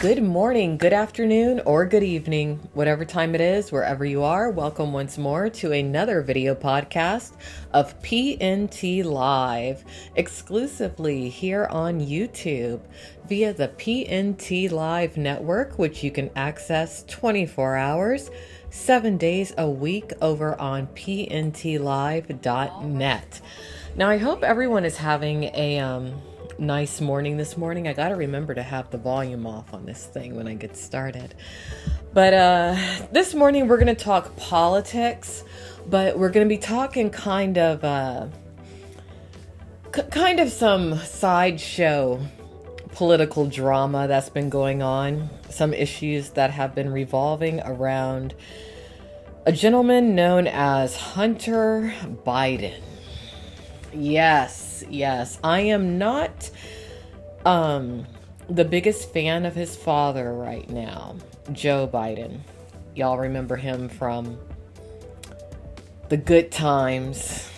Good morning, good afternoon, or good evening, whatever time it is, wherever you are. Welcome once more to another video podcast of PNT Live, exclusively here on YouTube via the PNT Live network, which you can access 24 hours, 7 days a week over on pntlive.net. Now, I hope everyone is having a nice morning this morning. I got to remember to have the volume off on this thing when I get started. But this morning we're going to talk politics, but we're going to be talking kind of some sideshow political drama that's been going on, some issues that have been revolving around a gentleman known as Hunter Biden. Yes, I am not the biggest fan of his father right now, Joe Biden. Y'all remember him from the good times,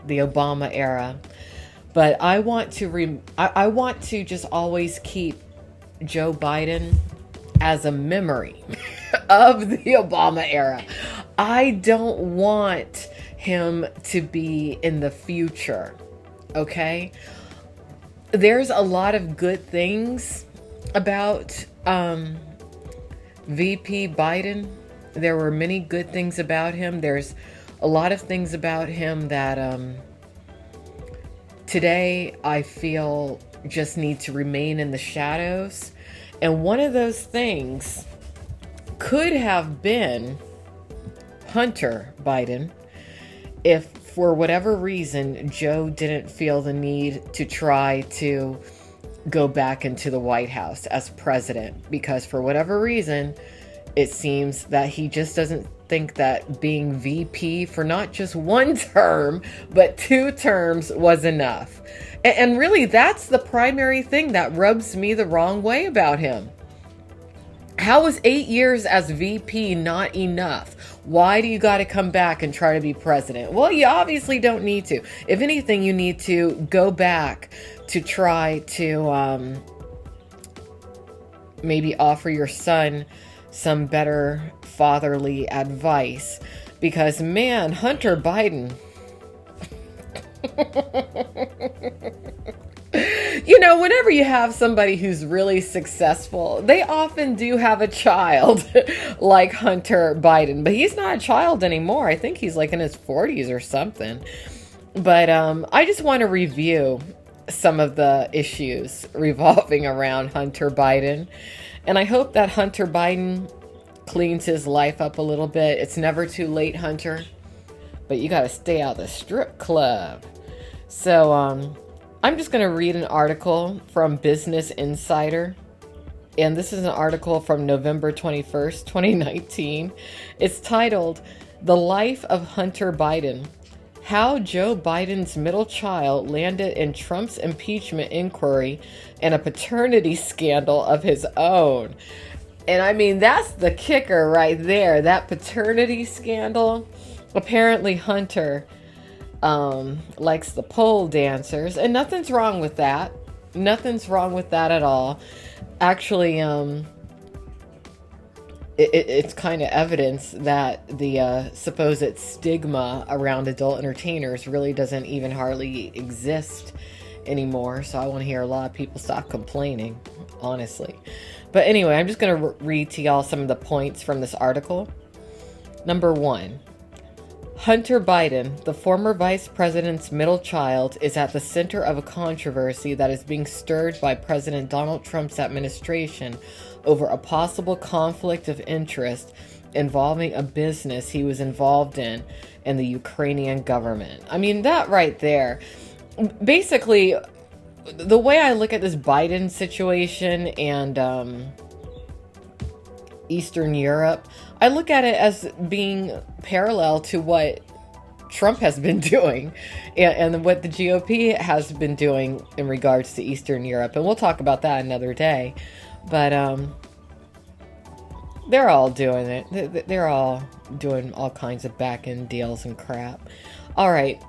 the Obama era. But I want to just always keep Joe Biden as a memory of the Obama era. I don't want him to be in the future, okay? There's a lot of good things about VP Biden. There were many good things about him. There's a lot of things about him that today I feel just need to remain in the shadows. And one of those things could have been Hunter Biden if for whatever reason Joe didn't feel the need to try to go back into the White House as president, because for whatever reason it seems that he just doesn't think that being VP for not just one term but 2 terms was enough. And really, that's the primary thing that rubs me the wrong way about him. How is 8 years as VP not enough? Why do you got to come back and try to be president? Well, you obviously don't need to. If anything, you need to go back to try to maybe offer your son some better fatherly advice. Because, man, Hunter Biden... You know, whenever you have somebody who's really successful, they often do have a child like Hunter Biden. But he's not a child anymore. I think he's like in his 40s or something. But I just want to review some of the issues revolving around Hunter Biden. And I hope that Hunter Biden cleans his life up a little bit. It's never too late, Hunter. But you got to stay out of the strip club. So, I'm just going to read an article from Business Insider. And this is an article from November 21st, 2019. It's titled, "The Life of Hunter Biden. How Joe Biden's Middle Child Landed in Trump's Impeachment Inquiry and a Paternity Scandal of His Own." And I mean, that's the kicker right there. That paternity scandal. Apparently Hunter likes the pole dancers, and nothing's wrong with that. Nothing's wrong with that at all. Actually, it's kind of evidence that the supposed stigma around adult entertainers really doesn't even hardly exist anymore. So I want to hear a lot of people stop complaining, honestly. But anyway, I'm just going to read to y'all some of the points from this article. Number 1. Hunter Biden, the former vice president's middle child, is at the center of a controversy that is being stirred by President Donald Trump's administration over a possible conflict of interest involving a business he was involved in the Ukrainian government. I mean, that right there. Basically, the way I look at this Biden situation and Eastern Europe, I look at it as being parallel to what Trump has been doing and what the GOP has been doing in regards to Eastern Europe. And we'll talk about that another day. But they're all doing it. They're all doing all kinds of back-end deals and crap. All right.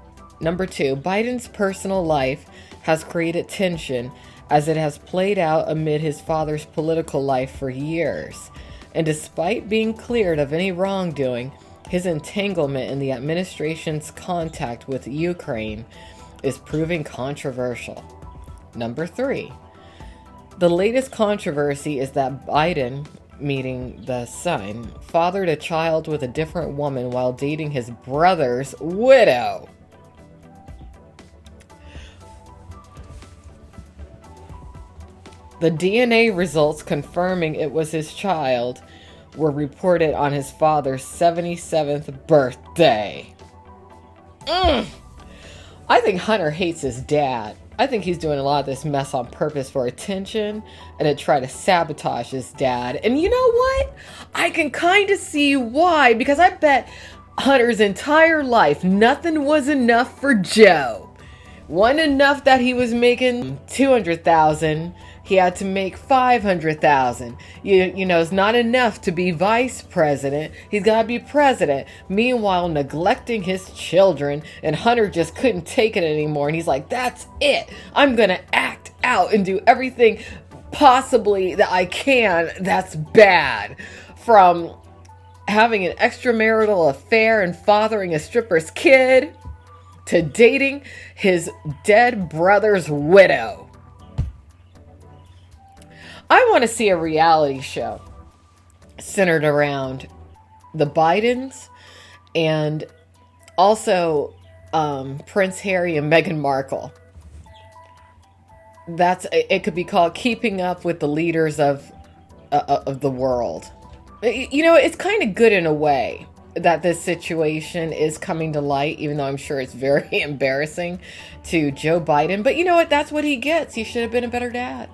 Number 2, Biden's personal life has created tension as it has played out amid his father's political life for years. And despite being cleared of any wrongdoing, his entanglement in the administration's contact with Ukraine is proving controversial. Number 3. The latest controversy is that Biden, meaning the son, fathered a child with a different woman while dating his brother's widow. The DNA results confirming it was his child were reported on his father's 77th birthday. I think Hunter hates his dad. I think he's doing a lot of this mess on purpose for attention and to try to sabotage his dad. And you know what? I can kind of see why, because I bet Hunter's entire life, nothing was enough for Joe. Wasn't enough that he was making $200,000. He had to make $500,000. You know, it's not enough to be vice president. He's got to be president. Meanwhile, neglecting his children. And Hunter just couldn't take it anymore. And he's like, that's it. I'm going to act out and do everything possibly that I can that's bad. From having an extramarital affair and fathering a stripper's kid to dating his dead brother's widow. I want to see a reality show centered around the Bidens and also Prince Harry and Meghan Markle. It could be called Keeping Up with the Leaders of the World. You know, it's kind of good in a way that this situation is coming to light, even though I'm sure it's very embarrassing to Joe Biden. But you know what? That's what he gets. He should have been a better dad.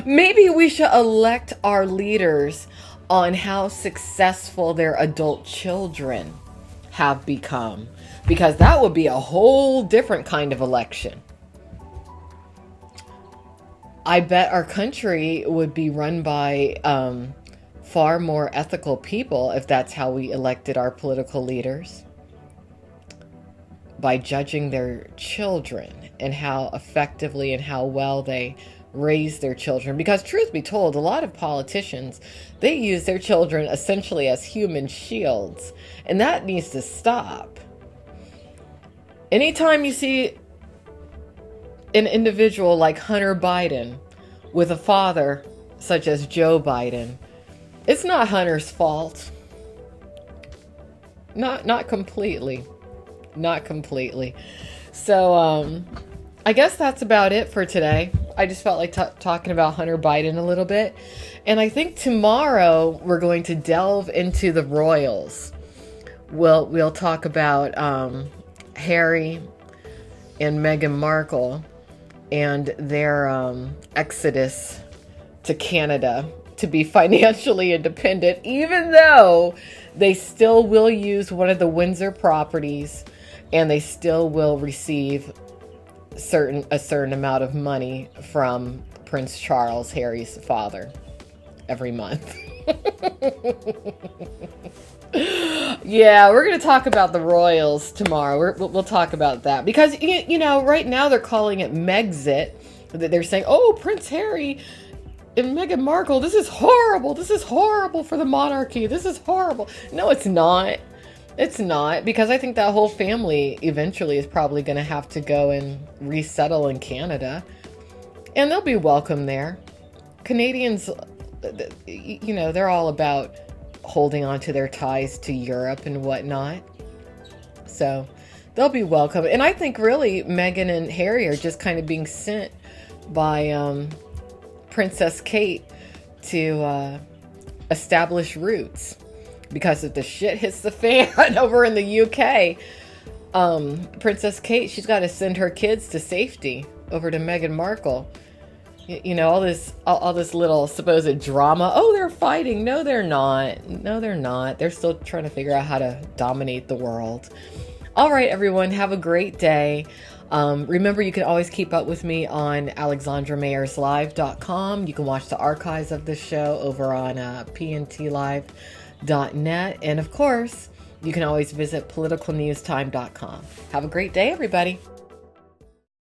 Maybe we should elect our leaders on how successful their adult children have become, because that would be a whole different kind of election. I bet our country would be run by far more ethical people if that's how we elected our political leaders, by judging their children and how effectively and how well they raise their children. Because truth be told, a lot of politicians, they use their children essentially as human shields, and that needs to stop. Anytime you see an individual like Hunter Biden with a father such as Joe Biden, it's not Hunter's fault. Not completely. Not completely. So, I guess that's about it for today. I just felt like talking about Hunter Biden a little bit. And I think tomorrow we're going to delve into the royals. We'll talk about Harry and Meghan Markle and their exodus to Canada to be financially independent, even though they still will use one of the Windsor properties and they still will receive a certain amount of money from Prince Charles, Harry's father, every month. Yeah, we're going to talk about the royals tomorrow. We'll talk about that. Because, you know, right now they're calling it Megxit. They're saying, oh, Prince Harry and Meghan Markle, this is horrible. This is horrible for the monarchy. This is horrible. No, it's not. It's not, because I think that whole family eventually is probably going to have to go and resettle in Canada. And they'll be welcome there. Canadians, you know, they're all about holding on to their ties to Europe and whatnot. So they'll be welcome. And I think really Meghan and Harry are just kind of being sent by Princess Kate to establish roots. Because if the shit hits the fan over in the UK, Princess Kate, she's got to send her kids to safety over to Meghan Markle. You know, all this little supposed drama. Oh, they're fighting. No, they're not. No, they're not. They're still trying to figure out how to dominate the world. All right, everyone, have a great day. Remember, you can always keep up with me on alexandramayerslive.com. You can watch the archives of this show over on pntlive.net. And of course, you can always visit politicalnewstime.com. Have a great day, everybody.